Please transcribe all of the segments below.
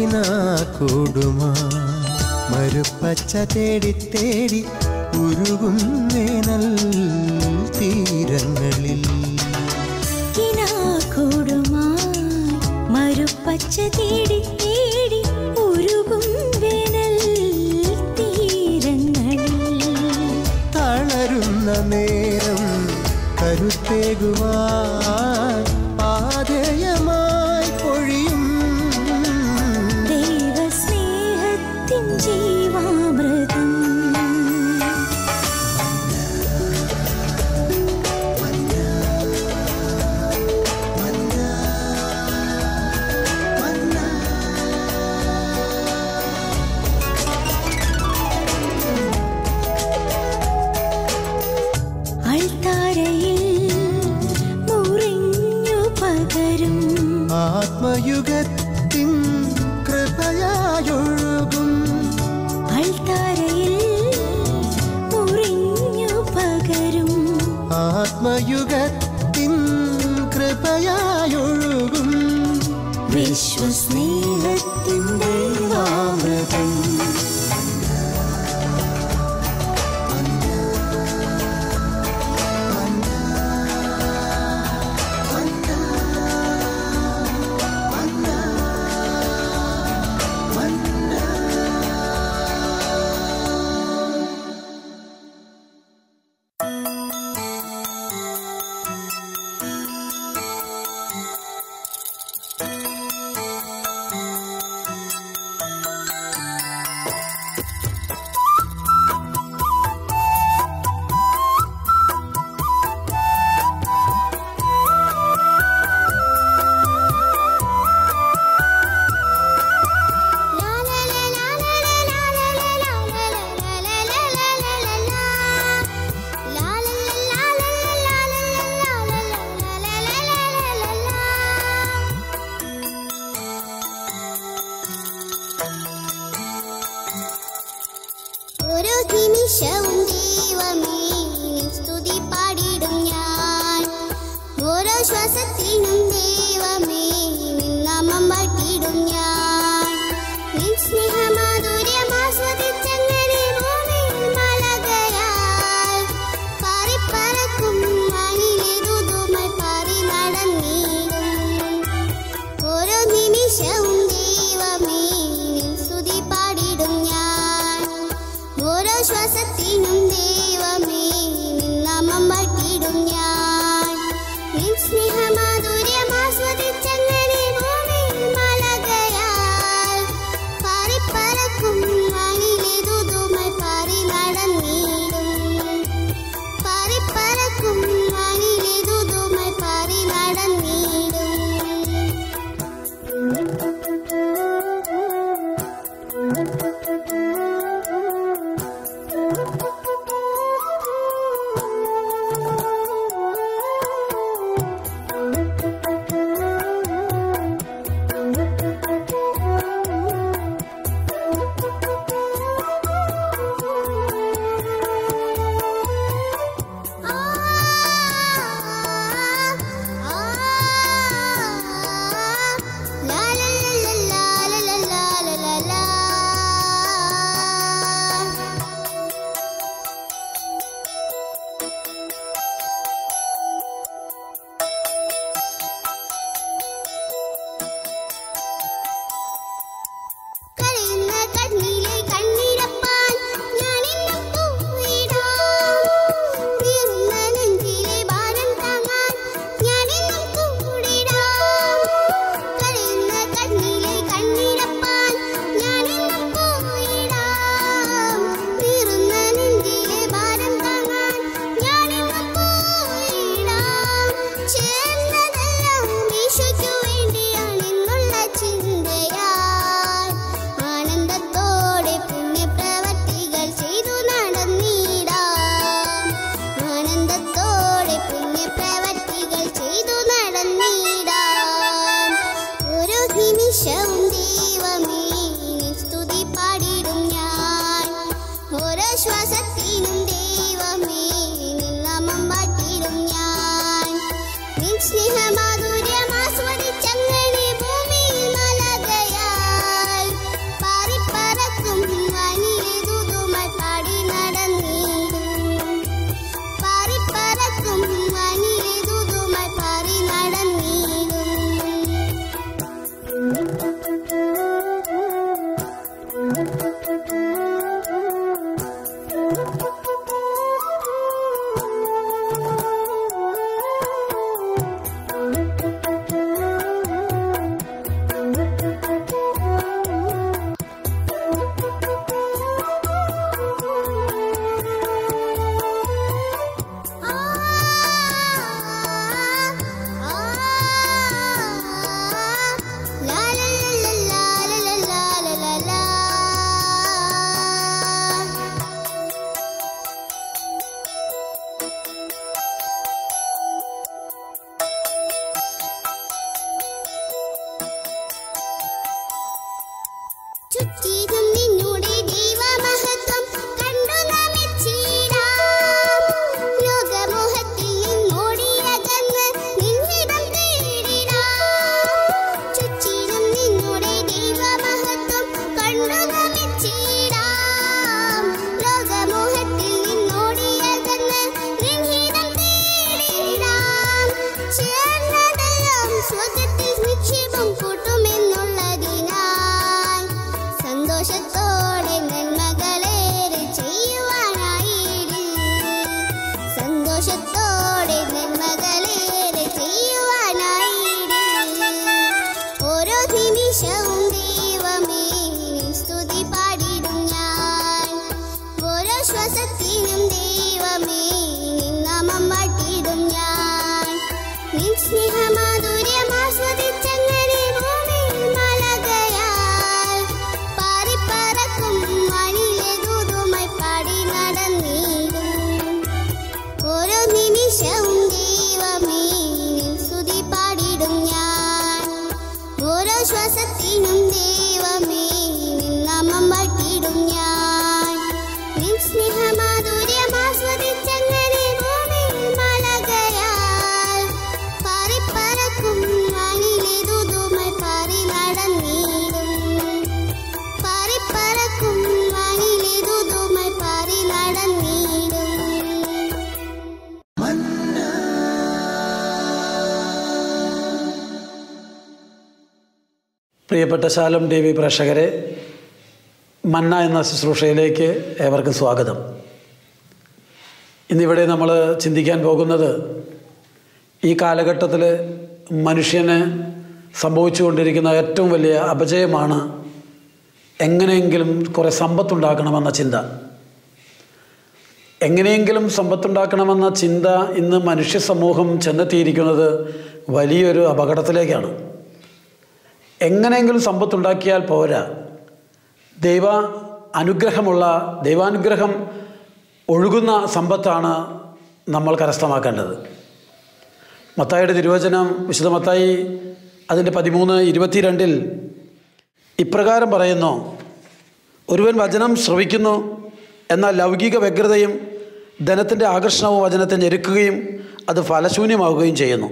കിനാക്കൂടുമാ മരുപ്പച്ച തേടി തേടി ഉരുകും വേനൽ തീരങ്ങളിൽ. കിനാക്കൂടുമാ മരുപ്പച്ച തേടി തേടി ഉരുകും വേനൽ തീരങ്ങളിൽ. തളരുന്ന നേരം കരുത്തേകുവാൻ ആദയമായി പൊഴിയും ദൈവസ്നേഹത്തിൻ ജീവാമൃതം. ആത്മയുഗത്തിൻ കൃപയായൊഴുകും അൾത്താരയിൽ മുറിഞ്ഞു പകരും. ആത്മയുഗത്തിൻ കൃപയായൊഴുകും വിശ്വസ്നേഹത്തിൻ്റെ ദൈവാമൃതം. സ്നേഹമാധുര്യമാസ്വദിച്ചങ്ങനെ ഭൂമിയിൽ മലകയാൽ പ്രിയപ്പെട്ട ശാലോം ടി വി പ്രേക്ഷകരെ, മന്ന എന്ന ശുശ്രൂഷയിലേക്ക് ഏവർക്കും സ്വാഗതം. ഇന്നിവിടെ നമ്മൾ ചിന്തിക്കാൻ പോകുന്നത് ഈ കാലഘട്ടത്തിൽ മനുഷ്യന് സംഭവിച്ചുകൊണ്ടിരിക്കുന്ന ഏറ്റവും വലിയ അപജയമാണ് എങ്ങനെയെങ്കിലും കുറേ സമ്പത്തുണ്ടാക്കണമെന്ന ചിന്ത. എങ്ങനെയെങ്കിലും സമ്പത്തുണ്ടാക്കണമെന്ന ചിന്ത ഇന്ന് മനുഷ്യ സമൂഹം ചെന്നെത്തിയിരിക്കുന്നത് വലിയൊരു അപകടത്തിലേക്കാണ്. എങ്ങനെയെങ്കിലും സമ്പത്തുണ്ടാക്കിയാൽ പോരാ, ദൈവാനുഗ്രഹം ഒഴുകുന്ന സമ്പത്താണ് നമ്മൾ കരസ്ഥമാക്കേണ്ടത്. മത്തായിയുടെ തിരുവചനം വിശുദ്ധ മത്തായി അതിൻ്റെ 13:22 ഇപ്രകാരം പറയുന്നു: ഒരുവൻ വചനം ശ്രവിക്കുന്നു, എന്നാൽ ലൗകിക വ്യഗ്രതയും ധനത്തിൻ്റെ ആകർഷണവും വചനത്തെ ഞെരുക്കുകയും അത് ഫലശൂന്യമാവുകയും ചെയ്യുന്നു.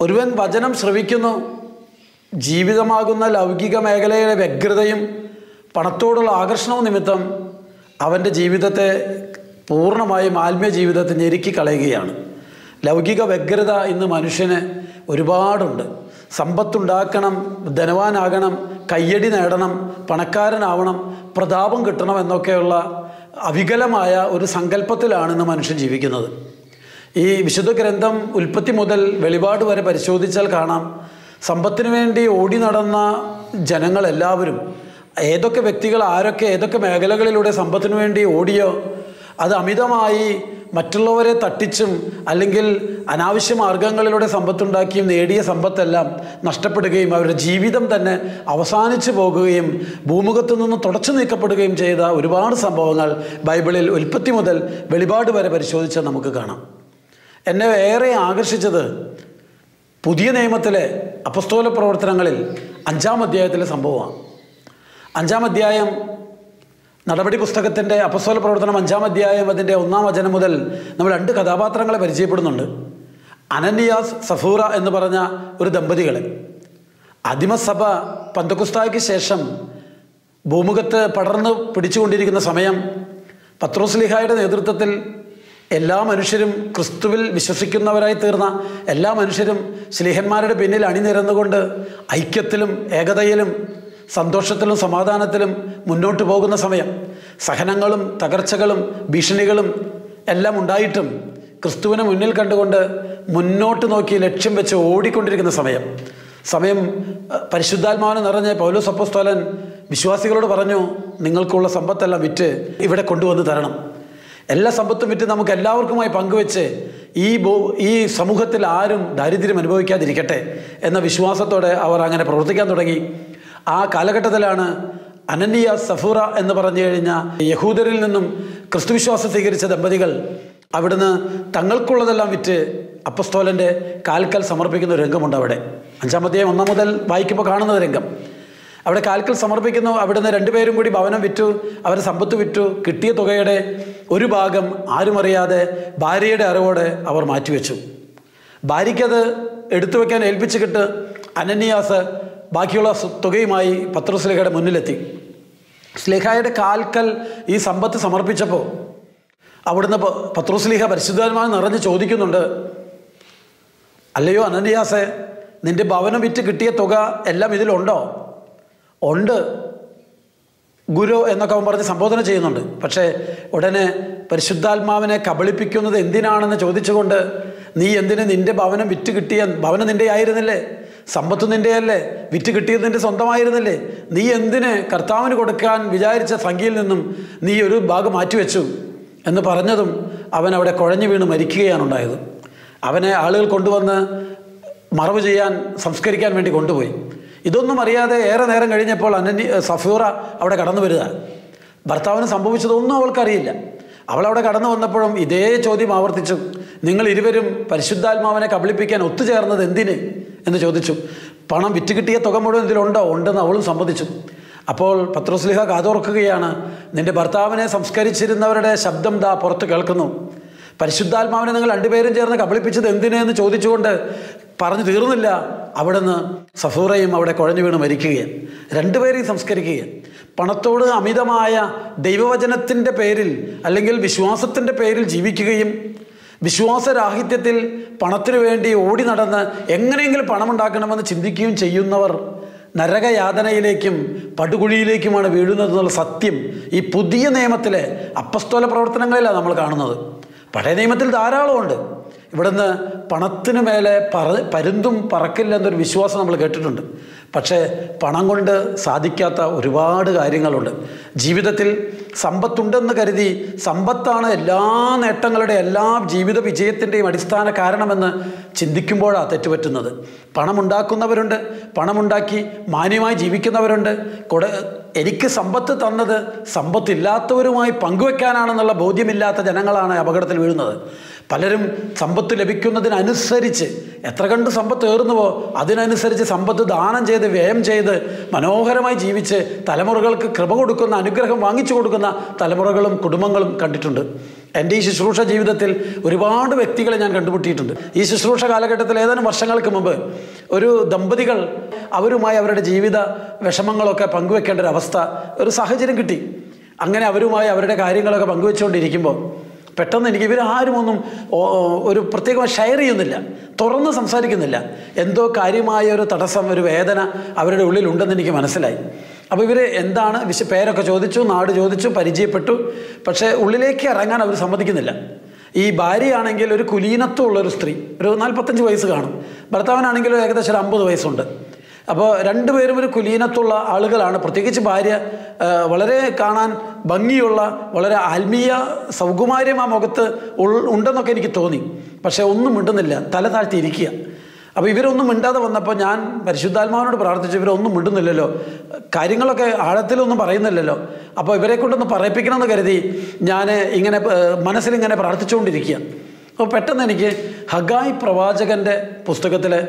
ഒരുവൻ വചനം ശ്രവിക്കുന്നു, ജീവിതമാകുന്ന ലൗകിക മേഖലയിലെ വ്യഗ്രതയും പണത്തോടുള്ള ആകർഷണവും നിമിത്തം അവൻ്റെ ജീവിതത്തെ പൂർണ്ണമായും ആത്മീയ ജീവിതത്തെ ഞെരുക്കി കളയുകയാണ്. ലൗകിക വ്യഗ്രത ഇന്ന് മനുഷ്യന് ഒരുപാടുണ്ട്. സമ്പത്തുണ്ടാക്കണം, ധനവാനാകണം, കയ്യടി നേടണം, പണക്കാരനാവണം, പ്രതാപം കിട്ടണം എന്നൊക്കെയുള്ള അവികലമായ ഒരു സങ്കല്പത്തിലാണ് ഇന്ന് മനുഷ്യൻ ജീവിക്കുന്നത്. ഈ വിശുദ്ധ ഗ്രന്ഥം ഉൽപ്പത്തി മുതൽ വെളിപാട് വരെ പരിശോധിച്ചാൽ കാണാം, സമ്പത്തിനു വേണ്ടി ഓടി നടന്ന ജനങ്ങളെല്ലാവരും, ഏതൊക്കെ വ്യക്തികൾ ആരൊക്കെ ഏതൊക്കെ മേഖലകളിലൂടെ സമ്പത്തിനു വേണ്ടി ഓടിയോ അത് അമിതമായി മറ്റുള്ളവരെ തട്ടിച്ചും അല്ലെങ്കിൽ അനാവശ്യ മാർഗങ്ങളിലൂടെ സമ്പത്തുണ്ടാക്കിയും നേടിയ സമ്പത്തെല്ലാം നഷ്ടപ്പെടുകയും അവരുടെ ജീവിതം തന്നെ അവസാനിച്ചു പോകുകയും ഭൂമുഖത്തു നിന്ന് തുടച്ചു നീക്കപ്പെടുകയും ചെയ്ത ഒരുപാട് സംഭവങ്ങൾ ബൈബിളിൽ ഉൽപ്പത്തി മുതൽ വെളിപാട് വരെ പരിശോധിച്ചാൽ നമുക്ക് കാണാം. എന്നെ ഏറെ ആകർഷിച്ചത് പുതിയ നിയമത്തിലെ അപ്പസ്തോല പ്രവർത്തനങ്ങളിൽ 5-ാം അധ്യായത്തിലെ സംഭവമാണ്. 5-ാം അധ്യായം നടപടി പുസ്തകത്തിൻ്റെ അപ്പസ്തോല പ്രവർത്തനം 5-ാം അധ്യായം അതിൻ്റെ 1-ാം വചനം മുതൽ നമ്മൾ 2 കഥാപാത്രങ്ങളെ പരിചയപ്പെടുന്നുണ്ട്. അനനിയാസ് സഫൂറ എന്ന് പറഞ്ഞ ഒരു ദമ്പതികളെ. ആദിമസഭ പന്തക്കുസ്തായ്ക്ക് ശേഷം ഭൂമുഖത്ത് പടർന്ന് പിടിച്ചുകൊണ്ടിരിക്കുന്ന സമയം പത്രോസ്ലീഹായുടെ നേതൃത്വത്തിൽ എല്ലാ മനുഷ്യരും ക്രിസ്തുവിൽ വിശ്വസിക്കുന്നവരായി തീർന്ന എല്ലാ മനുഷ്യരും ശ്ലീഹന്മാരുടെ പിന്നിൽ അണിനിരന്നുകൊണ്ട് ഐക്യത്തിലും ഏകതയിലും സന്തോഷത്തിലും സമാധാനത്തിലും മുന്നോട്ട് പോകുന്ന സമയം, സഹനങ്ങളും തകർച്ചകളും ഭീഷണികളും എല്ലാം ഉണ്ടായിട്ടും ക്രിസ്തുവിനെ മുന്നിൽ കണ്ടുകൊണ്ട് മുന്നോട്ട് നോക്കി ലക്ഷ്യം വെച്ച് ഓടിക്കൊണ്ടിരിക്കുന്ന സമയം പരിശുദ്ധാത്മാവിനെ നിറഞ്ഞ പൗലോസ് അപ്പോസ്തലൻ വിശ്വാസികളോട് പറഞ്ഞു, നിങ്ങൾക്കുള്ള സമ്പത്തെല്ലാം വിറ്റ് ഇവിടെ കൊണ്ടുവന്ന് തരണം. എല്ലാ സമ്പത്തും വിറ്റ് നമുക്ക് എല്ലാവർക്കുമായി പങ്കുവെച്ച് ഈ സമൂഹത്തിൽ ആരും ദാരിദ്ര്യം അനുഭവിക്കാതിരിക്കട്ടെ എന്ന വിശ്വാസത്തോടെ അവർ അങ്ങനെ പ്രവർത്തിക്കാൻ തുടങ്ങി. ആ കാലഘട്ടത്തിലാണ് അനനിയാസ് സഫൂറ എന്ന് പറഞ്ഞു കഴിഞ്ഞാൽ യഹൂദരിൽ നിന്നും ക്രിസ്തുവിശ്വാസം സ്വീകരിച്ച ദമ്പതികൾ അവിടുന്ന് തങ്ങൾക്കുള്ളതെല്ലാം വിറ്റ് അപ്പസ്തോലൻ്റെ കാൽക്കൽ സമർപ്പിക്കുന്ന ഒരു രംഗമുണ്ട്. അവിടെ 5-ാം അധ്യായം 1 മുതൽ വായിക്കുമ്പോൾ കാണുന്ന രംഗം. അവിടെ കാൽക്കൽ സമർപ്പിക്കുന്നു. അവിടുന്ന് രണ്ടുപേരും കൂടി ഭവനം വിറ്റു, അവർ സമ്പത്ത് വിറ്റു. കിട്ടിയ തുകയുടെ ഒരു ഭാഗം ആരും അറിയാതെ ഭാര്യയുടെ അറിവോടെ അവർ മാറ്റിവെച്ചു. ഭാര്യയ്ക്കത് എടുത്തു വെക്കാൻ ഏൽപ്പിച്ചിട്ട് അനന്യാസ് ബാക്കിയുള്ള തുകയുമായി പത്രോസ് ശ്ലീഹയുടെ മുന്നിലെത്തി. ശ്ലീഹായുടെ കാൽക്കൽ ഈ സമ്പത്ത് സമർപ്പിച്ചപ്പോൾ അവിടുന്ന് പത്രോസ് ശ്ലീഹ പരിശുദ്ധാത്മാവ് നിറഞ്ഞ് ചോദിക്കുന്നുണ്ട്, അല്ലയോ അനന്യാസെ, നിന്റെ ഭവനം വിറ്റ് കിട്ടിയ തുക എല്ലാം ഇതിലുണ്ടോ? ഉണ്ട് ഗുരു എന്നൊക്കെ അവൻ പറഞ്ഞ് സംബോധന ചെയ്യുന്നുണ്ട്. പക്ഷേ ഉടനെ പരിശുദ്ധാത്മാവിനെ കബളിപ്പിക്കുന്നത് എന്തിനാണെന്ന് ചോദിച്ചുകൊണ്ട്, നീ എന്തിന് നിന്റെ ഭവനം വിറ്റ് കിട്ടിയ ഭവനം നിൻ്റെ ആയിരുന്നില്ലേ? സമ്പത്ത് നിൻ്റെയല്ലേ? വിറ്റ് കിട്ടിയത് നിൻ്റെ സ്വന്തമായിരുന്നില്ലേ? നീ എന്തിന് കർത്താവിന് കൊടുക്കാൻ വിചാരിച്ച സംഖ്യയിൽ നിന്നും നീ ഒരു ഭാഗം മാറ്റിവെച്ചു എന്ന് പറഞ്ഞതും അവൻ അവിടെ കുഴഞ്ഞു വീണ് മരിക്കുകയാണ് ഉണ്ടായത്. അവനെ ആളുകൾ കൊണ്ടുവന്ന് മറവ് ചെയ്യാൻ, സംസ്കരിക്കാൻ വേണ്ടി കൊണ്ടുപോയി. ഇതൊന്നും അറിയാതെ ഏറെ നേരം കഴിഞ്ഞപ്പോൾ സഫൂറ അവിടെ കടന്നു വരിക. ഭർത്താവിന് സംഭവിച്ചതൊന്നും അവൾക്കറിയില്ല. അവളവിടെ കടന്നു വന്നപ്പോഴും ഇതേ ചോദ്യം ആവർത്തിച്ചു. നിങ്ങൾ ഇരുവരും പരിശുദ്ധാത്മാവിനെ കബളിപ്പിക്കാൻ ഒത്തുചേർന്നത് എന്തിന് എന്ന് ചോദിച്ചു. പണം വിറ്റ് കിട്ടിയ തുക മുഴുവൻ ഇതിലുണ്ടോ? ഉണ്ടെന്ന് അവളും സമ്മതിച്ചു. അപ്പോൾ പത്രോസ് ശ്ലീഹ കാതോർക്കുകയാണ്. നിന്റെ ഭർത്താവിനെ സംസ്കരിച്ചിരുന്നവരുടെ ശബ്ദം ദാ പുറത്ത് കേൾക്കുന്നു. പരിശുദ്ധാത്മാവിനെ നിങ്ങൾ രണ്ടുപേരും ചേർന്ന് കബളിപ്പിച്ചത് എന്തിന് എന്ന് ചോദിച്ചുകൊണ്ട് പറഞ്ഞു തീർന്നില്ല. അവിടുന്ന് സഫൂറയും അവിടെ കുഴഞ്ഞു വീണ് മരിക്കുകയാണ്. രണ്ടുപേരെയും സംസ്കരിക്കുകയാണ്. പണത്തോട് അമിതമായ ദൈവവചനത്തിൻ്റെ പേരിൽ അല്ലെങ്കിൽ വിശ്വാസത്തിൻ്റെ പേരിൽ ജീവിക്കുകയും വിശ്വാസരാഹിത്യത്തിൽ പണത്തിനു വേണ്ടി ഓടി നടന്ന് എങ്ങനെയെങ്കിലും പണമുണ്ടാക്കണമെന്ന് ചിന്തിക്കുകയും ചെയ്യുന്നവർ നരകയാതനയിലേക്കും പടുകുഴിയിലേക്കുമാണ് വീഴുന്നതെന്നുള്ള സത്യം ഈ പുതിയ നിയമത്തിലെ അപ്പസ്തോല പ്രവർത്തനങ്ങളിലാണ് നമ്മൾ കാണുന്നത്. പഴയ നിയമത്തിൽ ധാരാളമുണ്ട്. ഇവിടുന്ന് പണത്തിനു മേലെ പരുന്തും പറക്കില്ല എന്നൊരു വിശ്വാസം നമ്മൾ കേട്ടിട്ടുണ്ട്. പക്ഷേ പണം കൊണ്ട് സാധിക്കാത്ത ഒരുപാട് കാര്യങ്ങളുണ്ട്. ജീവിതത്തിൽ സമ്പത്തുണ്ടെന്ന് കരുതി സമ്പത്താണ് എല്ലാ നേട്ടങ്ങളുടെ എല്ലാ ജീവിത വിജയത്തിൻ്റെയും അടിസ്ഥാന കാരണമെന്ന് ചിന്തിക്കുമ്പോഴാണ് തെറ്റുപറ്റുന്നത്. പണമുണ്ടാക്കുന്നവരുണ്ട്, പണമുണ്ടാക്കി മാന്യമായി ജീവിക്കുന്നവരുണ്ട്. എനിക്ക് സമ്പത്ത് തന്നത് സമ്പത്തില്ലാത്തവരുമായി പങ്കുവെക്കാനാണെന്നുള്ള ബോധ്യമില്ലാത്ത ജനങ്ങളാണ് അപകടത്തിൽ വീഴുന്നത്. പലരും സമ്പത്ത് ലഭിക്കുന്നതിനനുസരിച്ച് എത്ര കണ്ട് സമ്പത്ത് ഏറുന്നുവോ അതിനനുസരിച്ച് സമ്പത്ത് ദാനം ചെയ്ത് വ്യയം ചെയ്ത് മനോഹരമായി ജീവിച്ച് തലമുറകൾക്ക് കൃപ കൊടുക്കുന്ന, അനുഗ്രഹം വാങ്ങിച്ചു കൊടുക്കുന്ന തലമുറകളും കുടുംബങ്ങളും കണ്ടിട്ടുണ്ട്. എൻ്റെ ഈ ശുശ്രൂഷ ജീവിതത്തിൽ ഒരുപാട് വ്യക്തികളെ ഞാൻ കണ്ടുമുട്ടിയിട്ടുണ്ട്. ഈ ശുശ്രൂഷ കാലഘട്ടത്തിൽ ഏതാനും വർഷങ്ങൾക്ക് മുമ്പ് ഒരു ദമ്പതികൾ അവരുമായി അവരുടെ ജീവിത വിഷമങ്ങളൊക്കെ പങ്കുവെക്കേണ്ട ഒരു അവസ്ഥ, ഒരു സാഹചര്യം കിട്ടി. അങ്ങനെ അവരുമായി അവരുടെ കാര്യങ്ങളൊക്കെ പങ്കുവെച്ചുകൊണ്ടിരിക്കുമ്പോൾ പെട്ടെന്ന് എനിക്ക് ഇവരാരും ഒന്നും ഒരു പ്രത്യേകമായി ഷെയർ ചെയ്യുന്നില്ല, തുറന്ന് സംസാരിക്കുന്നില്ല. എന്തോ കാര്യമായ ഒരു തടസ്സം, ഒരു വേദന അവരുടെ ഉള്ളിലുണ്ടെന്ന് എനിക്ക് മനസ്സിലായി. അപ്പോൾ ഇവർ എന്താണ് പേരൊക്കെ ചോദിച്ചു, നാട് ചോദിച്ചു, പരിചയപ്പെട്ടു. പക്ഷേ ഉള്ളിലേക്ക് ഇറങ്ങാൻ അവർ സമ്മതിക്കുന്നില്ല. ഈ ഭാര്യയാണെങ്കിൽ ഒരു കുലീനത്വമുള്ളൊരു സ്ത്രീ, ഒരു 45 വയസ്സ് കാണും. ഭർത്താവിനാണെങ്കിലും ഏകദേശം ഒരു 50 വയസ്സുണ്ട്. അപ്പോൾ രണ്ടുപേരും ഒരു കുലീനത്തുള്ള ആളുകളാണ്. പ്രത്യേകിച്ച് ഭാര്യ വളരെ കാണാൻ ഭംഗിയുള്ള, വളരെ ആത്മീയ സൗകുമാര്യം ആ മുഖത്ത് ഉണ്ടെന്നൊക്കെ എനിക്ക് തോന്നി. പക്ഷേ ഒന്നും മിണ്ടുന്നില്ല, തല താഴ്ത്തി ഇരിക്കുക. അപ്പോൾ ഇവരൊന്നും മിണ്ടാതെ വന്നപ്പോൾ ഞാൻ പരിശുദ്ധാത്മാവിനോട് പ്രാർത്ഥിച്ചു, ഇവരൊന്നും മിണ്ടുന്നില്ലല്ലോ, കാര്യങ്ങളൊക്കെ ആഴത്തിലൊന്നും പറയുന്നില്ലല്ലോ. അപ്പോൾ ഇവരെ കൊണ്ടൊന്ന് പറയിപ്പിക്കണമെന്ന് കരുതി ഞാൻ ഇങ്ങനെ മനസ്സിലിങ്ങനെ പ്രാർത്ഥിച്ചുകൊണ്ടിരിക്കുക. അപ്പോൾ പെട്ടെന്ന് എനിക്ക് ഹഗായി പ്രവാചകൻ്റെ പുസ്തകത്തിലെ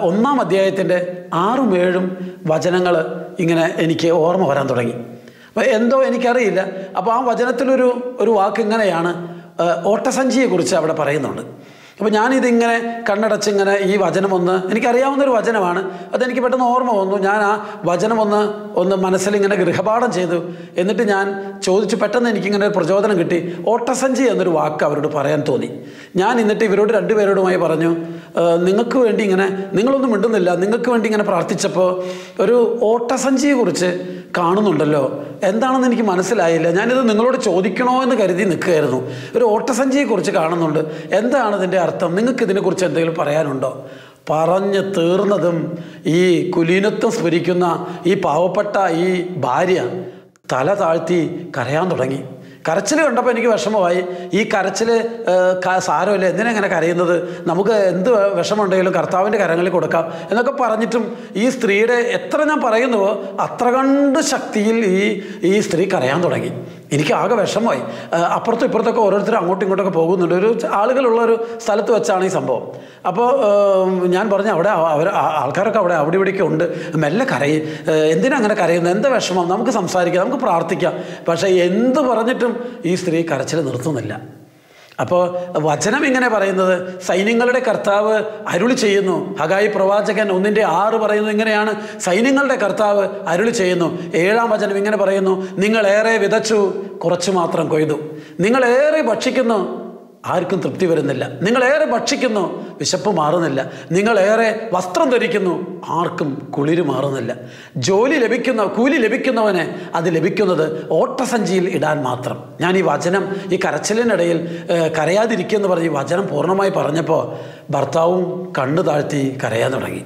1-ാം അധ്യായത്തിൻ്റെ 6ഉം 7ഉം വചനങ്ങൾ ഇങ്ങനെ എനിക്ക് ഓർമ്മ വരാൻ തുടങ്ങി. അപ്പോൾ എന്തോ എനിക്കറിയില്ല. അപ്പോൾ ആ വചനത്തിലൊരു വാക്ക് ഇങ്ങനെയാണ്, ഓട്ടസഞ്ചിയെക്കുറിച്ച് അവിടെ പറയുന്നുണ്ട്. അപ്പോൾ ഞാനിതിങ്ങനെ കണ്ണടച്ചിങ്ങനെ ഈ വചനമൊന്ന്, എനിക്കറിയാവുന്നൊരു വചനമാണ്, അതെനിക്ക് പെട്ടെന്ന് ഓർമ്മ വന്നു. ഞാൻ ആ വചനമൊന്ന് മനസ്സിലിങ്ങനെ ഗൃഹപാഠം ചെയ്തു. എന്നിട്ട് ഞാൻ ചോദിച്ചു, പെട്ടെന്ന് എനിക്കിങ്ങനെ ഒരു പ്രചോദനം കിട്ടി. ഓട്ടസഞ്ചി എന്നൊരു വാക്ക് അവരോട് പറയാൻ തോന്നി. ഞാൻ എന്നിട്ട് ഇവരോട് രണ്ടുപേരോടുമായി പറഞ്ഞു, നിങ്ങൾക്ക് വേണ്ടി ഇങ്ങനെ, നിങ്ങളൊന്നും മിണ്ടുന്നില്ല, നിങ്ങൾക്ക് വേണ്ടി ഇങ്ങനെ പ്രാർത്ഥിച്ചപ്പോൾ ഒരു ഓട്ടസഞ്ചിയെക്കുറിച്ച് കാണുന്നുണ്ടല്ലോ, എന്താണെന്ന് എനിക്ക് മനസ്സിലായില്ല. ഞാനിത് നിങ്ങളോട് ചോദിക്കണോ എന്ന് കരുതി നിൽക്കുകയായിരുന്നു. ഒരു ഓട്ടസഞ്ചിയെക്കുറിച്ച് കാണുന്നുണ്ട്, എന്താണ് ഇതിൻ്റെ അർത്ഥം? നിങ്ങൾക്ക് ഇതിനെക്കുറിച്ച് എന്തെങ്കിലും പറയാനുണ്ടോ? പറഞ്ഞ് തീർന്നതും ഈ കുലീനത്വം സ്മരിക്കുന്ന ഈ പാവപ്പെട്ട ഈ ഭാര്യ തല താഴ്ത്തി കരയാൻ തുടങ്ങി. കരച്ചിൽ കണ്ടപ്പോൾ എനിക്ക് വിഷമമായി. ഈ കരച്ചിൽ സാരമില്ല, എന്തിനെങ്ങനെ കരയുന്നത്, നമുക്ക് എന്ത് വിഷമമുണ്ടെങ്കിലും കർത്താവിൻ്റെ കരങ്ങളിൽ കൊടുക്കാം എന്നൊക്കെ പറഞ്ഞിട്ടും ഈ സ്ത്രീയുടെ എത്ര ഞാൻ പറയുന്നുവോ അത്ര കണ്ട് ശക്തിയിൽ ഈ സ്ത്രീ കരയാൻ തുടങ്ങി. എനിക്ക് ആകെ വിഷമമായി. അപ്പുറത്തും ഇപ്പുറത്തൊക്കെ ഓരോരുത്തരും അങ്ങോട്ടും ഇങ്ങോട്ടൊക്കെ പോകുന്നുണ്ട്. ഒരു ആളുകളുള്ള ഒരു സ്ഥലത്ത് വെച്ചാണ് ഈ സംഭവം. അപ്പോൾ ഞാൻ പറഞ്ഞു, അവിടെ ആൾക്കാരൊക്കെ അവിടെ ഇവിടെയൊക്കെ ഉണ്ട്, മെല്ലെ കരയും. എന്തിനാ അങ്ങനെ കരയുന്നത്? എന്താ വിഷമം? നമുക്ക് സംസാരിക്കാം, നമുക്ക് പ്രാർത്ഥിക്കാം. പക്ഷേ എന്ത് പറഞ്ഞിട്ടും ഈ സ്ത്രീ കരച്ചിൽ നിർത്തുന്നില്ല. അപ്പോൾ വചനം ഇങ്ങനെ പറയുന്നത്, സൈന്യങ്ങളുടെ കർത്താവ് അരുളി ചെയ്യുന്നു. ഹഗായി പ്രവാചകൻ 1:6 പറയുന്നു ഇങ്ങനെയാണ്, സൈന്യങ്ങളുടെ കർത്താവ് അരുളി ചെയ്യുന്നു. 7-ാം വചനം ഇങ്ങനെ പറയുന്നു, നിങ്ങളേറെ വിതച്ചു, കുറച്ച് മാത്രം കൊയ്തു. നിങ്ങളേറെ ഭക്ഷിക്കുന്നു, ആർക്കും തൃപ്തി വരുന്നില്ല. നിങ്ങളേറെ ഭക്ഷിക്കുന്നു, വിശപ്പ് മാറുന്നില്ല. നിങ്ങളേറെ വസ്ത്രം ധരിക്കുന്നു, ആർക്കും കുളിര് മാറുന്നില്ല. കൂലി ലഭിക്കുന്നവന് അത് ലഭിക്കുന്നത് ഓട്ടസഞ്ചിയിൽ ഇടാൻ മാത്രം. ഞാൻ ഈ വചനം, ഈ കരച്ചിലിനിടയിൽ കരയാതിരിക്കുമെന്ന് പറഞ്ഞ് ഈ വചനം പൂർണ്ണമായി പറഞ്ഞപ്പോൾ ഭർത്താവും കണ്ണു താഴ്ത്തി കരയാൻ തുടങ്ങി.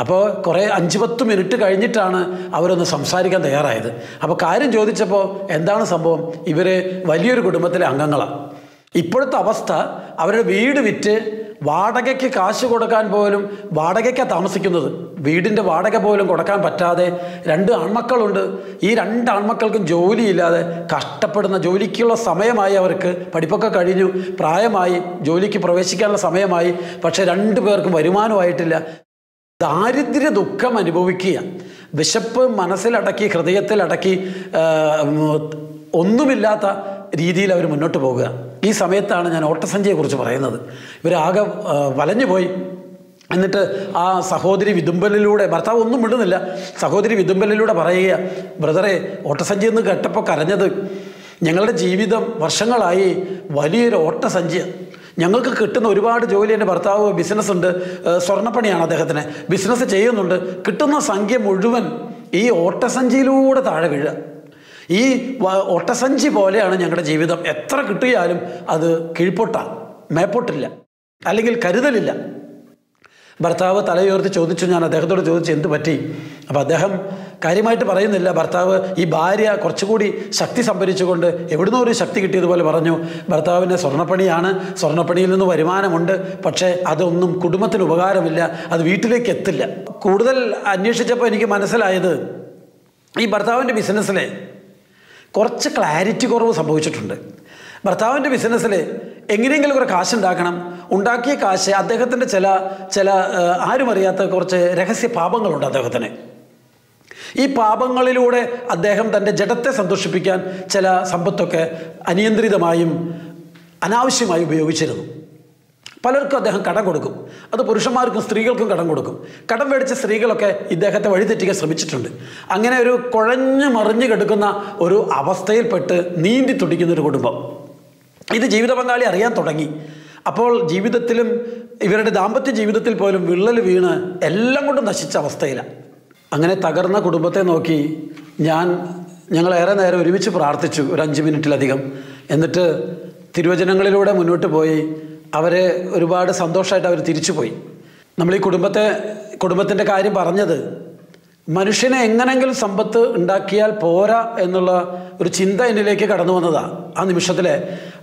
അപ്പോൾ കുറേ 5-10 മിനിറ്റ് കഴിഞ്ഞിട്ടാണ് അവരൊന്ന് സംസാരിക്കാൻ തയ്യാറായത്. അപ്പോൾ കാര്യം ചോദിച്ചപ്പോൾ എന്താണ് സംഭവം? ഇവർ വലിയൊരു കുടുംബത്തിലെ അംഗങ്ങളാണ്. ഇപ്പോഴത്തെ അവസ്ഥ, അവരുടെ വീട് വിറ്റ് വാടകയ്ക്ക് കാശ് കൊടുക്കാൻ പോലും, വാടകയ്ക്കാണ് താമസിക്കുന്നത്, വീടിൻ്റെ വാടക പോലും കൊടുക്കാൻ പറ്റാതെ 2 ആൺമക്കളുണ്ട്. ഈ 2 ആൺമക്കൾക്കും ജോലിയില്ലാതെ കഷ്ടപ്പെടുന്ന, ജോലിക്കുള്ള സമയമായി, അവർക്ക് പഠിപ്പൊക്കെ കഴിഞ്ഞു, പ്രായമായി, ജോലിക്ക് പ്രവേശിക്കാനുള്ള സമയമായി. പക്ഷേ 2 പേർക്കും വരുമാനമായിട്ടില്ല. ദാരിദ്ര്യ ദുഃഖം അനുഭവിക്കുക, വിശപ്പ് മനസ്സിലടക്കി, ഹൃദയത്തിലടക്കി, ഒന്നുമില്ലാത്ത രീതിയിൽ അവർ മുന്നോട്ട് പോകുക. ഈ സമയത്താണ് ഞാൻ ഓട്ടസഞ്ചിയെക്കുറിച്ച് പറയുന്നത്. ഇവരാകെ വലഞ്ഞു പോയി. എന്നിട്ട് ആ സഹോദരി വിതുമ്പലിലൂടെ, ഭർത്താവ് ഒന്നും വിടുന്നില്ല, സഹോദരി വിതുമ്പലിലൂടെ പറയുക, ബ്രദറെ, ഓട്ടസഞ്ചി എന്ന് കേട്ടപ്പോൾ കരഞ്ഞത്, ഞങ്ങളുടെ ജീവിതം വർഷങ്ങളായി വലിയൊരു ഓട്ടസഞ്ചിയാണ്. ഞങ്ങൾക്ക് കിട്ടുന്ന ഒരുപാട് ജോലി, എൻ്റെ ഭർത്താവ് ബിസിനസ്സുണ്ട്, സ്വർണ്ണപ്പണിയാണ് അദ്ദേഹത്തിന്, ബിസിനസ് ചെയ്യുന്നുണ്ട്. കിട്ടുന്ന സംഖ്യ മുഴുവൻ ഈ ഓട്ടസഞ്ചിയിലൂടെ താഴെ വീഴുക. ഈ ഓട്ടസഞ്ചി പോലെയാണ് ഞങ്ങളുടെ ജീവിതം. എത്ര കിട്ടിയാലും അത് കീഴ്പോട്ടാണ്, മേപ്പോട്ടില്ല, അല്ലെങ്കിൽ കരുതലില്ല. ഭർത്താവ് തലയുയർത്തി ചോദിച്ചു, ഞാൻ അദ്ദേഹത്തോട് ചോദിച്ചു എന്ത് പറ്റി? അപ്പോൾ അദ്ദേഹം കാര്യമായിട്ട് പറയുന്നില്ല. ഭർത്താവ്, ഈ ഭാര്യ കുറച്ചുകൂടി ശക്തി സംഭരിച്ചുകൊണ്ട് എവിടുന്നോ ഒരു ശക്തി കിട്ടിയതുപോലെ പറഞ്ഞു, ഭർത്താവിന് സ്വർണ്ണപ്പണിയാണ്, സ്വർണ്ണപ്പണിയിൽ നിന്ന് വരുമാനമുണ്ട്, പക്ഷേ അതൊന്നും കുടുംബത്തിന് ഉപകാരമില്ല, അത് വീട്ടിലേക്ക് എത്തില്ല. കൂടുതൽ അന്വേഷിച്ചപ്പോൾ എനിക്ക് മനസ്സിലായത്, ഈ ഭർത്താവിൻ്റെ ബിസിനസ്സിൽ കുറച്ച് ക്ലാരിറ്റി കുറവ് സംഭവിച്ചിട്ടുണ്ട്. ഭർത്താവിൻ്റെ ബിസിനസ്സിൽ എങ്ങനെയെങ്കിലും ഒരു കാശുണ്ടാക്കണം. ഉണ്ടാക്കിയ കാശ് അദ്ദേഹത്തിൻ്റെ ചില ആരും അറിയാത്ത കുറച്ച് രഹസ്യ പാപങ്ങളുണ്ട് അദ്ദേഹത്തിന്. ഈ പാപങ്ങളിലൂടെ അദ്ദേഹം തൻ്റെ ജഡത്തെ സന്തോഷിപ്പിക്കാൻ ചില സമ്പത്തൊക്കെ അനിയന്ത്രിതമായും അനാവശ്യമായി ഉപയോഗിച്ചിരുന്നു. പലർക്കും അദ്ദേഹം കടം കൊടുക്കും. അത് പുരുഷന്മാർക്കും സ്ത്രീകൾക്കും കടം കൊടുക്കും. കടം മേടിച്ച സ്ത്രീകളൊക്കെ ഇദ്ദേഹത്തെ വഴിതെറ്റിക്കാൻ ശ്രമിച്ചിട്ടുണ്ട്. അങ്ങനെ ഒരു കുഴഞ്ഞു മറിഞ്ഞു കിടക്കുന്ന ഒരു അവസ്ഥയിൽപ്പെട്ട് നീന്തി തുടിക്കുന്നൊരു കുടുംബം. ഇത് ജീവിത പങ്കാളി അറിയാൻ തുടങ്ങി. അപ്പോൾ ജീവിതത്തിലും, ഇവരുടെ ദാമ്പത്യ ജീവിതത്തിൽ പോലും വിള്ളൽ വീണ് എല്ലാം കൊണ്ടും നശിച്ച അവസ്ഥയിലാണ്. അങ്ങനെ തകർന്ന കുടുംബത്തെ നോക്കി ഞങ്ങളേറെ നേരം ഒരുമിച്ച് പ്രാർത്ഥിച്ചു, ഒരു 5 മിനിറ്റിലധികം. എന്നിട്ട് തിരുവചനങ്ങളിലൂടെ മുന്നോട്ട് പോയി. അവരെ ഒരുപാട് സന്തോഷമായിട്ട് അവർ തിരിച്ചുപോയി. നമ്മൾ ഈ കുടുംബത്തിൻ്റെ കാര്യം പറഞ്ഞത്, മനുഷ്യനെ എങ്ങനെങ്കിലും സമ്പത്ത് ഉണ്ടാക്കിയാൽ പോരാ എന്നുള്ള ഒരു ചിന്ത എന്നിലേക്ക് കടന്നു വന്നതാണ്. ആ നിമിഷത്തിൽ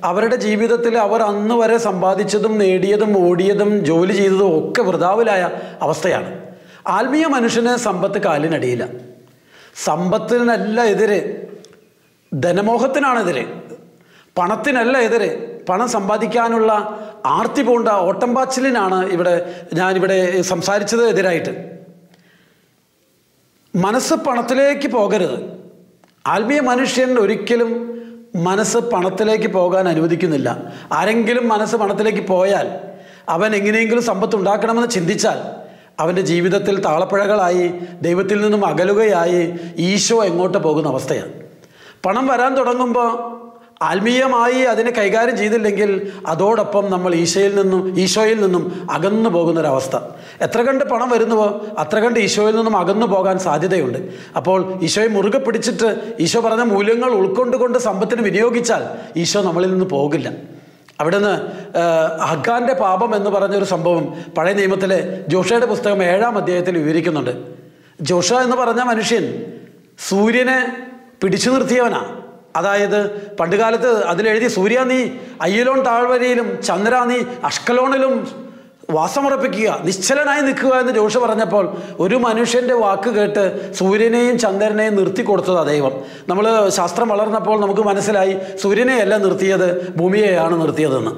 അവരുടെ ജീവിതത്തിൽ അവർ അന്ന് വരെ സമ്പാദിച്ചതും നേടിയതും ഓടിയതും ജോലി ചെയ്തതും ഒക്കെ വൃഥാവിലായ അവസ്ഥയാണ്. ആത്മീയ മനുഷ്യന് സമ്പത്ത് കാലിനടിയില്ല. സമ്പത്തിനല്ല എതിരെ, ധനമോഹത്തിനാണെതിരെ, പണത്തിനല്ല എതിരെ. പണം സമ്പാദിക്കാനുള്ള ആർത്തി പൂണ്ട ഓട്ടംപാച്ചിലിനാണ് ഞാനിവിടെ സംസാരിച്ചത് എതിരായിട്ട്. മനസ്സ് പണത്തിലേക്ക് പോകരുത്. ആത്മീയ മനുഷ്യൻ ഒരിക്കലും മനസ്സ് പണത്തിലേക്ക് പോകാൻ അനുവദിക്കുന്നില്ല. ആരെങ്കിലും മനസ്സ് പണത്തിലേക്ക് പോയാൽ, അവൻ എങ്ങനെയെങ്കിലും സമ്പത്ത് ഉണ്ടാക്കണമെന്ന് ചിന്തിച്ചാൽ, അവൻ്റെ ജീവിതത്തിൽ താളപ്പിഴകളായി, ദൈവത്തിൽ നിന്നും അകലുകയായി, ഈശോ എങ്ങോട്ട് പോകുന്ന അവസ്ഥയാണ്. പണം വരാൻ തുടങ്ങുമ്പോൾ ആത്മീയമായി അതിനെ കൈകാര്യം ചെയ്തില്ലെങ്കിൽ അതോടൊപ്പം നമ്മൾ ഈശോയിൽ നിന്നും അകന്നു പോകുന്നൊരവസ്ഥ. എത്ര കണ്ട് പണം വരുന്നുവോ അത്ര കണ്ട് ഈശോയിൽ നിന്നും അകന്നു പോകാൻ സാധ്യതയുണ്ട്. അപ്പോൾ ഈശോയെ മുറുകെ പിടിച്ചിട്ട് ഈശോ പറഞ്ഞ മൂല്യങ്ങൾ ഉൾക്കൊണ്ടുകൊണ്ട് സമ്പത്തിന് വിനിയോഗിച്ചാൽ ഈശോ നമ്മളിൽ നിന്ന് പോകില്ല. അവിടുന്ന് ഹഗ്ഗാൻ്റെ പാപം എന്ന് പറഞ്ഞൊരു സംഭവം പഴയ നിയമത്തിലെ ജോഷയുടെ പുസ്തകം 7-ാം അധ്യായത്തിൽ വിവരിക്കുന്നുണ്ട്. ജോഷ എന്ന് പറഞ്ഞ മനുഷ്യൻ സൂര്യനെ പിടിച്ചു നിർത്തിയവനാണ്. അതായത് പണ്ടുകാലത്ത് അതിലെഴുതി, സൂര്യ നീ അയ്യലോൺ താഴ്വരയിലും, ചന്ദ്ര നീ അഷ്കലോണിലും വാസമുറപ്പിക്കുക, നിശ്ചലനായി നിൽക്കുക എന്ന് ജോഷ പറഞ്ഞപ്പോൾ ഒരു മനുഷ്യൻ്റെ വാക്ക് കേട്ട് സൂര്യനെയും ചന്ദ്രനെയും നിർത്തി കൊടുത്തതാണ് ദൈവം. നമ്മൾ ശാസ്ത്രം വളർന്നപ്പോൾ നമുക്ക് മനസ്സിലായി സൂര്യനെയല്ല നിർത്തിയത്, ഭൂമിയെയാണ് നിർത്തിയതെന്ന്.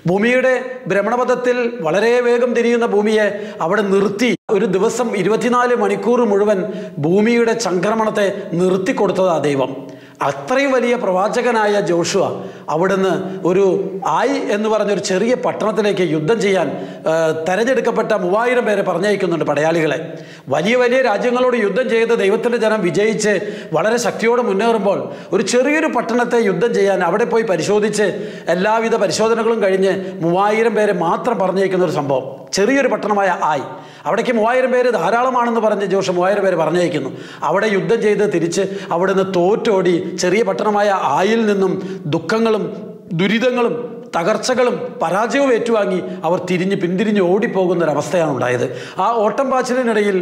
ഭൂമിയുടെ ഭ്രമണപഥത്തിൽ വളരെ വേഗം തിരിയുന്ന ഭൂമിയെ അവിടെ നിർത്തി ഒരു ദിവസം 24 മണിക്കൂർ മുഴുവൻ ഭൂമിയുടെ ചംക്രമണത്തെ നിർത്തിക്കൊടുത്തതാണ് ദൈവം. അത്രയും വലിയ പ്രവാചകനായ ജോഷുവ അവിടുന്ന് ഒരു ആയി എന്ന് പറഞ്ഞൊരു ചെറിയ പട്ടണത്തിലേക്ക് യുദ്ധം ചെയ്യാൻ തെരഞ്ഞെടുക്കപ്പെട്ട 3000 പേരെ പറഞ്ഞയക്കുന്നുണ്ട്, പടയാളികളെ. വലിയ വലിയ രാജ്യങ്ങളോട് യുദ്ധം ചെയ്ത് ദൈവത്തിൻ്റെ ജനം വിജയിച്ച് വളരെ ശക്തിയോടെ മുന്നേറുമ്പോൾ ഒരു ചെറിയൊരു പട്ടണത്തെ യുദ്ധം ചെയ്യാൻ അവിടെ പോയി പരിശോധിച്ച് എല്ലാവിധ പരിശോധനകളും കഴിഞ്ഞ് 3000 പേരെ മാത്രം പറഞ്ഞയക്കുന്ന ഒരു സംഭവം. ചെറിയൊരു പട്ടണമായ ആയി, അവിടേക്ക് 3000 പേര് ധാരാളമാണെന്ന് പറഞ്ഞ് ജോഷ 3000 പേര് പറഞ്ഞയക്കുന്നു. അവിടെ യുദ്ധം ചെയ്ത് തിരിച്ച് അവിടുന്ന് തോറ്റോടി ചെറിയ പട്ടണമായ ആയിൽ നിന്നും ദുഃഖങ്ങളും ദുരിതങ്ങളും തകർച്ചകളും പരാജയവും ഏറ്റുവാങ്ങി അവർ പിന്തിരിഞ്ഞ് ഓടിപ്പോകുന്നൊരവസ്ഥയാണ് ഉണ്ടായത്. ആ ഓട്ടം പാച്ചിലിനിടയിൽ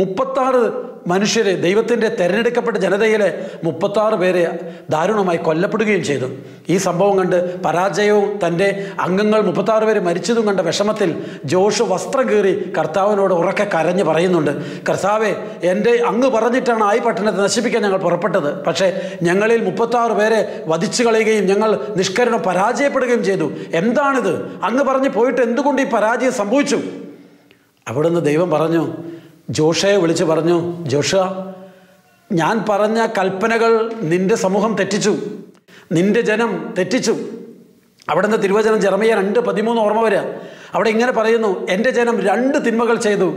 36 മനുഷ്യരെ, ദൈവത്തിൻ്റെ തിരഞ്ഞെടുക്കപ്പെട്ട ജനതയിലെ 36 പേരെ ദാരുണമായി കൊല്ലപ്പെടുകയും ചെയ്തു. ഈ സംഭവം കണ്ട് പരാജയവും തൻ്റെ അംഗങ്ങൾ 36 പേര് മരിച്ചതും കണ്ട വിഷമത്തിൽ ജോഷു വസ്ത്രം കീറി കർത്താവിനോട് ഉറക്കെ കരഞ്ഞ് പറയുന്നുണ്ട്, കർത്താവേ, എൻ്റെ അങ്ങ് പറഞ്ഞിട്ടാണ് ആയി പട്ടണത്തെ നശിപ്പിക്കാൻ ഞങ്ങൾ പുറപ്പെട്ടത്. പക്ഷേ ഞങ്ങളിൽ 36 പേരെ വധിച്ചു കളയുകയും ഞങ്ങൾ നിഷ്കരണം പരാജയപ്പെടുകയും ചെയ്തു. എന്താണിത്? അങ്ങ് പറഞ്ഞ് പോയിട്ട് എന്തുകൊണ്ട് ഈ പരാജയം സംഭവിച്ചു? അവിടുന്ന് ദൈവം പറഞ്ഞു, ജോഷയെ വിളിച്ച് പറഞ്ഞു, ജോഷ, ഞാൻ പറഞ്ഞ കൽപ്പനകൾ നിന്റെ സമൂഹം തെറ്റിച്ചു, നിന്റെ ജനം തെറ്റിച്ചു. അവിടുന്ന് തിരുവചനം ജെറമിയ 2:13 ഓർമ്മ വരിക. അവിടെ ഇങ്ങനെ പറയുന്നു, എൻ്റെ ജനം 2 തിന്മകൾ ചെയ്തു.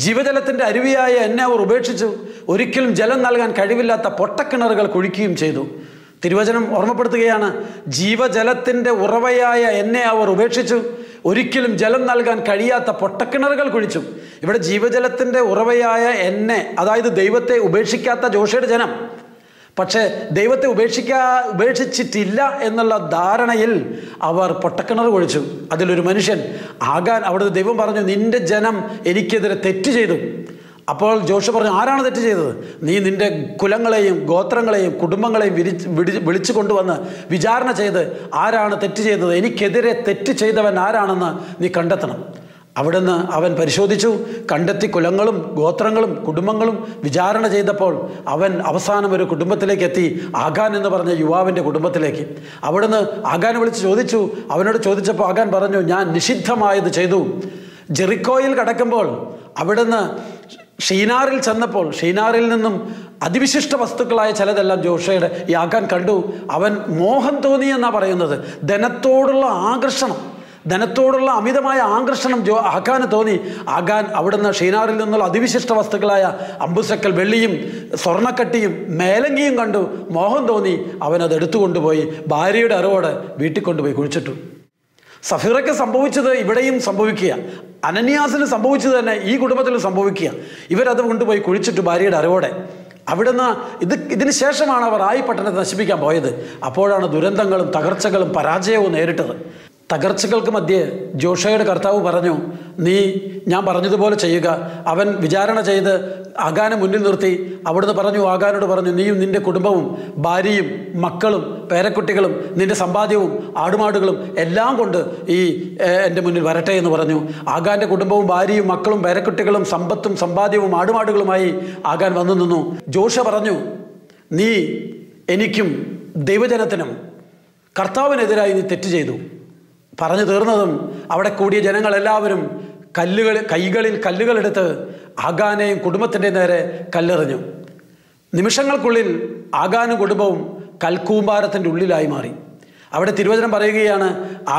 ജീവജലത്തിൻ്റെ അരുവിയായ എന്നെ അവർ ഉപേക്ഷിച്ചു, ഒരിക്കലും ജലം നൽകാൻ കഴിവില്ലാത്ത പൊട്ടക്കിണറുകൾ കുഴിക്കുകയും ചെയ്തു. തിരുവചനം ഓർമ്മപ്പെടുത്തുകയാണ്, ജീവജലത്തിൻ്റെ ഉറവയായ എന്നെ അവർ ഉപേക്ഷിച്ചു, ഒരിക്കലും ജലം നൽകാൻ കഴിയാത്ത പൊട്ടക്കിണറുകൾ കുഴിച്ചു. ഇവിടെ ജീവജലത്തിൻ്റെ ഉറവയായ എന്നെ, അതായത് ദൈവത്തെ ഉപേക്ഷിക്കാത്ത ജോഷയുടെ ജനം, പക്ഷേ ദൈവത്തെ ഉപേക്ഷിച്ചിട്ടില്ല എന്നുള്ള ധാരണയിൽ അവർ പൊട്ടക്കിണർ കുഴിച്ചു. അതിലൊരു മനുഷ്യൻ ആകാൻ അവിടുത്തെ ദൈവം പറഞ്ഞു, നിന്റെ ജനം എനിക്കെതിരെ തെറ്റ് ചെയ്തു. അപ്പോൾ ജോഷ പറഞ്ഞു, ആരാണ് തെറ്റ് ചെയ്തത്? നീ നിൻ്റെ കുലങ്ങളെയും ഗോത്രങ്ങളെയും കുടുംബങ്ങളെയും വിളിച്ചു കൊണ്ടുവന്ന് വിചാരണ ചെയ്ത് ആരാണ് തെറ്റ് ചെയ്തത്, എനിക്കെതിരെ തെറ്റ് ചെയ്തവൻ ആരാണെന്ന് നീ കണ്ടെത്തണം. അവിടുന്ന് അവൻ പരിശോധിച്ചു, കണ്ടെത്തി കുലങ്ങളും ഗോത്രങ്ങളും കുടുംബങ്ങളും വിചാരണ ചെയ്തപ്പോൾ അവൻ അവസാനം ഒരു കുടുംബത്തിലേക്ക് എത്തി, ആഗാൻ എന്ന് പറഞ്ഞ യുവാവിൻ്റെ കുടുംബത്തിലേക്ക്. അവിടുന്ന് ആഗാനെ വിളിച്ച് ചോദിച്ചു. അവനോട് ചോദിച്ചപ്പോൾ ആഗാൻ പറഞ്ഞു, ഞാൻ നിഷിദ്ധമായത് ചെയ്തു. ജെറിക്കോയിൽ കടക്കുമ്പോൾ അവിടുന്ന് ഷീനാറിൽ ചെന്നപ്പോൾ ഷീനാറിൽ നിന്നും അതിവിശിഷ്ട വസ്തുക്കളായ ചിലതെല്ലാം ജോഷയുടെ ഈ ആഗാൻ കണ്ടു. അവൻ മോഹം തോന്നി എന്നാണ് പറയുന്നത്. ധനത്തോടുള്ള ആകർഷണം, ധനത്തോടുള്ള അമിതമായ ആകർഷണം ആഗാന് തോന്നി. ആഗാൻ അവിടുന്ന് ഷീനാറിൽ നിന്നുള്ള അതിവിശിഷ്ട വസ്തുക്കളായ അമ്പുസക്കൽ വെള്ളിയും സ്വർണ്ണക്കട്ടിയും മേലങ്കിയും കണ്ടു. മോഹം തോന്നി. അവനത് എടുത്തുകൊണ്ടുപോയി ഭാര്യയുടെ അറിവോടെ വീട്ടിൽ കൊണ്ടുപോയി കുഴിച്ചിട്ടു. സഫീറയ്ക്ക് സംഭവിച്ചത് ഇവിടെയും സംഭവിക്കുക, അനന്യാസിന് സംഭവിച്ചത് തന്നെ ഈ കുടുംബത്തിൽ സംഭവിക്കുക. ഇവരത് കൊണ്ടുപോയി കുഴിച്ചിട്ടു ഭാര്യയുടെ അറിവോടെ. അവിടുന്ന് ഇതിന് ശേഷമാണ് അവർ ആയി പട്ടണത്തെ നശിപ്പിക്കാൻ പോയത്. അപ്പോഴാണ് ദുരന്തങ്ങളും തകർച്ചകളും പരാജയവും നേരിട്ടത്. തകർച്ചകൾക്ക് മധ്യേ ജോഷയുടെ കർത്താവ് പറഞ്ഞു, നീ ഞാൻ പറഞ്ഞതുപോലെ ചെയ്യുക. അവൻ വിചാരണ ചെയ്ത് ആഗാനെ മുന്നിൽ നിർത്തി അവിടുന്ന് പറഞ്ഞു, ആഗാനോട് പറഞ്ഞു, നീയും നിൻ്റെ കുടുംബവും ഭാര്യയും മക്കളും പേരക്കുട്ടികളും നിൻ്റെ സമ്പാദ്യവും ആടുമാടുകളും എല്ലാം കൊണ്ട് ഈ എൻ്റെ മുന്നിൽ വരട്ടെ എന്ന് പറഞ്ഞു. ആഗാൻ്റെ കുടുംബവും ഭാര്യയും മക്കളും പേരക്കുട്ടികളും സമ്പത്തും സമ്പാദ്യവും ആടുമാടുകളുമായി ആഗാൻ വന്നു നിന്നു. ജോഷ പറഞ്ഞു, നീ എനിക്കും ദൈവജനത്തിനും കർത്താവിനെതിരായി നീ തെറ്റ് ചെയ്തു. പറഞ്ഞു തീർന്നതും അവിടെ കൂടിയ ജനങ്ങളെല്ലാവരും കൈകളിൽ കല്ലുകളെടുത്ത് ആഗാനെയും കുടുംബത്തിൻ്റെ നേരെ കല്ലെറിഞ്ഞു. നിമിഷങ്ങൾക്കുള്ളിൽ ആഗാനും കുടുംബവും കൽക്കൂമ്പാരത്തിൻ്റെ ഉള്ളിലായി മാറി. അവിടെ തിരുവചനം പറയുകയാണ്,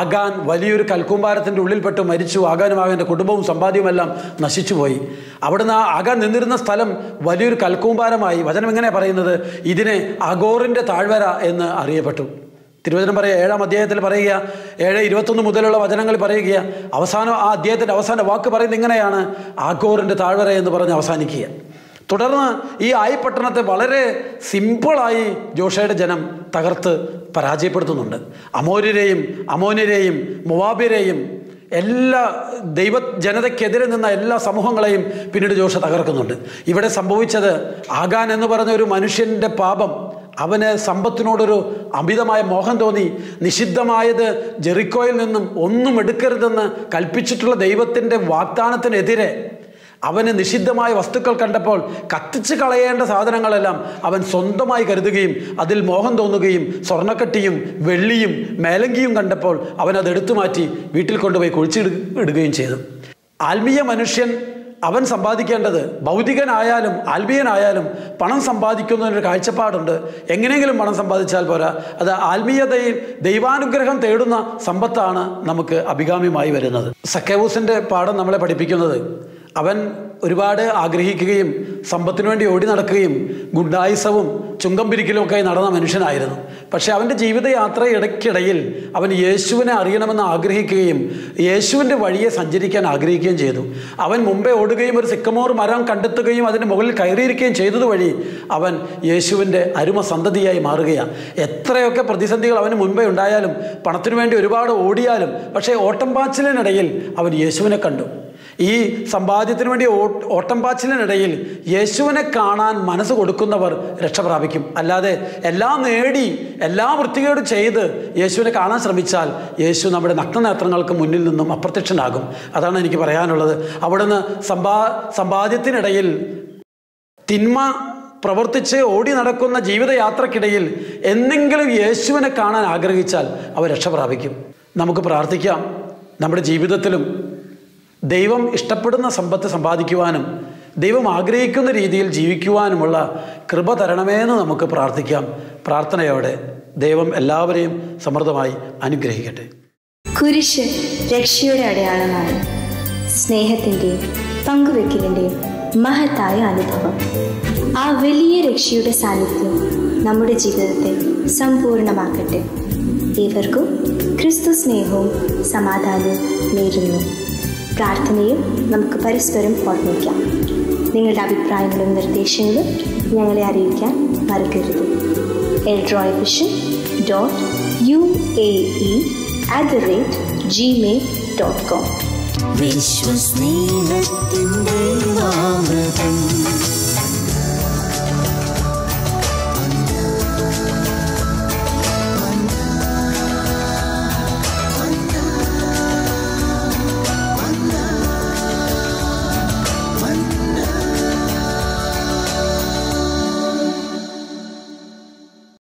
ആഗാൻ വലിയൊരു കൽക്കൂമ്പാരത്തിൻ്റെ ഉള്ളിൽപ്പെട്ട് മരിച്ചു. ആഗാനും ആഗാൻ്റെ കുടുംബവും സമ്പാദ്യവുമെല്ലാം നശിച്ചുപോയി. അവിടുന്ന് ആഗാൻ നിന്നിരുന്ന സ്ഥലം വലിയൊരു കൽക്കൂമ്പാരമായി. വചനം ഇങ്ങനെ പറയുന്നത്, ഇതിനെ അഗോറിൻ്റെ താഴ്വര എന്ന് അറിയപ്പെട്ടു. തിരുവചനം പറയുക 7-ാം അധ്യായത്തിൽ പറയുക, 7:21 മുതലുള്ള വചനങ്ങളിൽ പറയുക, അവസാനം ആ അധ്യായത്തിൻ്റെ അവസാന വാക്ക് പറയുന്നത് ഇങ്ങനെയാണ്, ആഗോറിൻ്റെ താഴ്വര എന്ന് പറഞ്ഞ് അവസാനിക്കുക. തുടർന്ന് ഈ ആയി പട്ടണത്തെ വളരെ സിമ്പിളായി ജോഷയുടെ ജനം തകർത്ത് പരാജയപ്പെടുത്തുന്നുണ്ട്. അമോന്യരെയും മോവാബ്യരെയും എല്ലാ ജനതയ്ക്കെതിരെ നിന്ന എല്ലാ സമൂഹങ്ങളെയും പിന്നീട് ജോഷ തകർക്കുന്നുണ്ട്. ഇവിടെ സംഭവിച്ചത് ആഗാൻ എന്ന് പറഞ്ഞ ഒരു മനുഷ്യൻ്റെ പാപം അവന് സമ്പത്തിനോടൊരു അമിതമായ മോഹം തോന്നി. നിഷിദ്ധമായത് ജെറിക്കോയിൽ നിന്നും ഒന്നും എടുക്കരുതെന്ന് കൽപ്പിച്ചിട്ടുള്ള ദൈവത്തിൻ്റെ വാഗ്ദാനത്തിനെതിരെ അവന് നിഷിദ്ധമായ വസ്തുക്കൾ കണ്ടപ്പോൾ കത്തിച്ച് കളയേണ്ട സാധനങ്ങളെല്ലാം അവൻ സ്വന്തമായി കരുതുകയും അതിൽ മോഹം തോന്നുകയും സ്വർണ്ണക്കട്ടിയും വെള്ളിയും മേലങ്കിയും കണ്ടപ്പോൾ അവൻ അത് എടുത്തു മാറ്റി വീട്ടിൽ കൊണ്ടുപോയി കുഴിച്ചിടുകയും ചെയ്തു. ആത്മീയ മനുഷ്യൻ അവൻ സമ്പാദിക്കേണ്ടത്, ഭൗതികനായാലും ആത്മീയനായാലും പണം സമ്പാദിക്കുന്നതിനൊരു കാഴ്ചപ്പാടുണ്ട്. എങ്ങനെയെങ്കിലും പണം സമ്പാദിച്ചാൽ പോരാ, അത് ആത്മീയതയിൽ ദൈവാനുഗ്രഹം തേടുന്ന സമ്പത്താണ് നമുക്ക് അഭികാമ്യമായി വരുന്നത്. സക്കേവൂസിൻ്റെ പാഠം നമ്മളെ പഠിപ്പിക്കുന്നത്, അവൻ ഒരുപാട് ആഗ്രഹിക്കുകയും സമ്പത്തിനു വേണ്ടി ഓടി നടക്കുകയും ഗുണ്ടായുസവും ചുങ്കം പിരിക്കലും ഒക്കെ നടന്ന മനുഷ്യനായിരുന്നു. പക്ഷേ അവൻ്റെ ജീവിതയാത്ര ഇടയ്ക്കിടയിൽ അവൻ യേശുവിനെ അറിയണമെന്ന് ആഗ്രഹിക്കുകയും യേശുവിൻ്റെ വഴിയെ സഞ്ചരിക്കാൻ ആഗ്രഹിക്കുകയും ചെയ്തു. അവൻ മുമ്പേ ഓടുകയും ഒരു സിക്കമോർ മരം കണ്ടെത്തുകയും അതിൻ്റെ മുകളിൽ കയറിയിരിക്കുകയും ചെയ്തതുവഴി അവൻ യേശുവിൻ്റെ അരുമ സന്തതിയായി മാറുകയാണ്. എത്രയൊക്കെ പ്രതിസന്ധികൾ അവന് മുൻപേ ഉണ്ടായാലും, പണത്തിനു വേണ്ടി ഒരുപാട് ഓടിയാലും, പക്ഷേ ഓട്ടംപാച്ചിലിനിടയിൽ അവൻ യേശുവിനെ കണ്ടു. ഈ സമ്പാദ്യത്തിന് വേണ്ടി ഓട്ടംപാച്ചിലിനിടയിൽ യേശുവിനെ കാണാൻ മനസ്സ് കൊടുക്കുന്നവർ രക്ഷ പ്രാപിക്കും. അല്ലാതെ എല്ലാം നേടി എല്ലാം വൃത്തികേട് ചെയ്ത് യേശുവിനെ കാണാൻ ശ്രമിച്ചാൽ യേശു നമ്മുടെ നഗ്നനേത്രങ്ങൾക്ക് മുന്നിൽ നിന്നും അപ്രത്യക്ഷനാകും. അതാണ് എനിക്ക് പറയാനുള്ളത്. അവിടുന്ന് സമ്പാദ്യത്തിനിടയിൽ തിന്മ പ്രവർത്തിച്ച് ഓടി നടക്കുന്ന ജീവിതയാത്രക്കിടയിൽ എന്തെങ്കിലും യേശുവിനെ കാണാൻ ആഗ്രഹിച്ചാൽ അവർ രക്ഷ പ്രാപിക്കും. നമുക്ക് പ്രാർത്ഥിക്കാം, നമ്മുടെ ജീവിതത്തിലും ദൈവം ഇഷ്ടപ്പെടുന്ന സമ്പത്ത് സമ്പാദിക്കുവാനും ദൈവം ആഗ്രഹിക്കുന്ന രീതിയിൽ ജീവിക്കുവാനുമുള്ള കൃപ തരണമേന്ന് നമുക്ക് പ്രാർത്ഥിക്കാം. പ്രാർത്ഥനയോടെ ദൈവം എല്ലാവരെയും സമൃദ്ധമായി അനുഗ്രഹിക്കട്ടെ. കുരിശ് രക്ഷയുടെ അടയാളമാണ്. സ്നേഹത്തിൻ്റെയും പങ്കുവെക്കലിൻ്റെയും മഹത്തായ അനുഭവം. ആ വലിയ രക്ഷയുടെ സാന്നിധ്യം നമ്മുടെ ജീവിതത്തെ സമ്പൂർണ്ണമാക്കട്ടെ. ഏവർക്കും ക്രിസ്തു സ്നേഹവും സമാധാനവും നേരുന്നു. പ്രാർത്ഥനയും നമുക്ക് പരസ്പരം ഓർമ്മിക്കാം. നിങ്ങളുടെ അഭിപ്രായങ്ങളും നിർദ്ദേശങ്ങളും ഞങ്ങളെ അറിയിക്കാൻ മറക്കരുത്. eldroyvision.uae@gmail.com. വിശ്വസ്നേഹത്തിൻ്റെ അമൃതം.